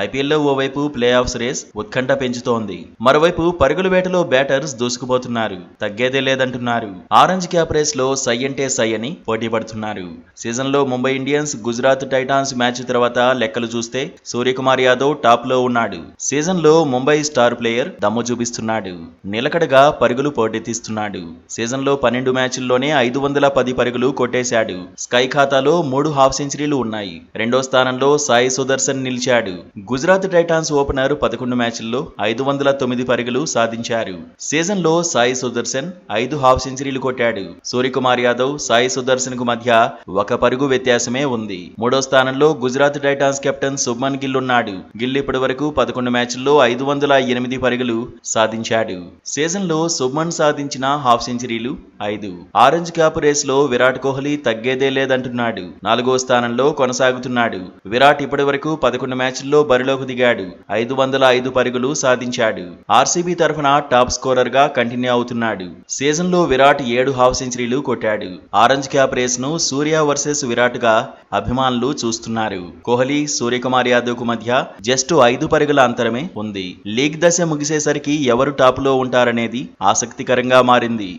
ఐపీఎల్లో ఓవైపు play offs race ఉత్కంఠ పెంచుతోంది. మరోవైపు పరుగుల వేటలో బ్యాటర్స్ దూసుకుపోతున్నారు. తగ్గేదే లేదంటున్నారు. ఆరెంజ్ క్యాప్ రేస్ లో సై అంటే సై అని పోటీ పడుతున్నారు. సీజన్లో Mumbai Indians Gujarat Titans match తర్వాత లెక్కలు చూస్తే సూర్యకుమార్ యాదవ్ టాప్ లో ఉన్నాడు. సీజన్లో ముంబై స్టార్ ప్లేయర్ దమ్ము చూపిస్తున్నాడు. నిలకడగా పరుగులు పోటెత్తిస్తున్నాడు. సీజన్లో 12 మ్యాచ్ల్లోనే 510 పరుగులు కొట్టేశాడు. స్కై ఖాతాలో 3 హాఫ్ సెంచరీలు ఉన్నాయి. రెండో స్థానంలో సాయి సుదర్శన్ నిలిచాడు. గుజరాత్ టైటాన్స్ ఓపెనర్ 11 మ్యాచ్ల్లో 509 పరుగులు సాధించారు. సీజన్లో సాయి సుదర్శన్ 5 హాఫ్ సెంచరీలు కొట్టాడు. సూర్యకుమార్ యాదవ్, సాయి సుదర్శన్ కు మధ్య ఒక పరుగు వ్యత్యాసమే ఉంది. మూడో స్థానంలో గుజరాత్ టైటాన్స్ కెప్టెన్ శుభ్మన్ గిల్ ఉన్నాడు. గిల్ ఇప్పటి వరకు 11 మ్యాచ్ల్లో 508 పరుగులు సాధించాడు. సీజన్లో శుభ్మన్ సాధించిన హాఫ్ సెంచరీలు 5. ఆరెంజ్ క్యాప్ రేస్ లో విరాట్ కోహ్లీ తగ్గేదే లేదంటున్నాడు. 4వ స్థానంలో కొనసాగుతున్నాడు. విరాట్ ఇప్పటి వరకు 11 మ్యాచ్ల్లో బరిలోకి దిగాడు. 505 పరుగులు సాధించాడు. ఆర్సీబీ తరఫున టాప్ స్కోరర్ గా కంటిన్యూ అవుతున్నాడు. సీజన్లో విరాట్ 7 హాఫ్ సెంచరీలు కొట్టాడు. ఆరెంజ్ క్యాప్ రేస్ ను సూర్య వర్సెస్ విరాట్ గా అభిమానులు చూస్తున్నారు. కోహ్లీ, సూర్యకుమార్ యాదవ్ కు మధ్య జస్ట్ 5 పరుగుల అంతరమే ఉంది. లీగ్ దశ ముగిసేసరికి ఎవరు టాప్ లో ఉంటారనేది ఆసక్తికరంగా మారింది.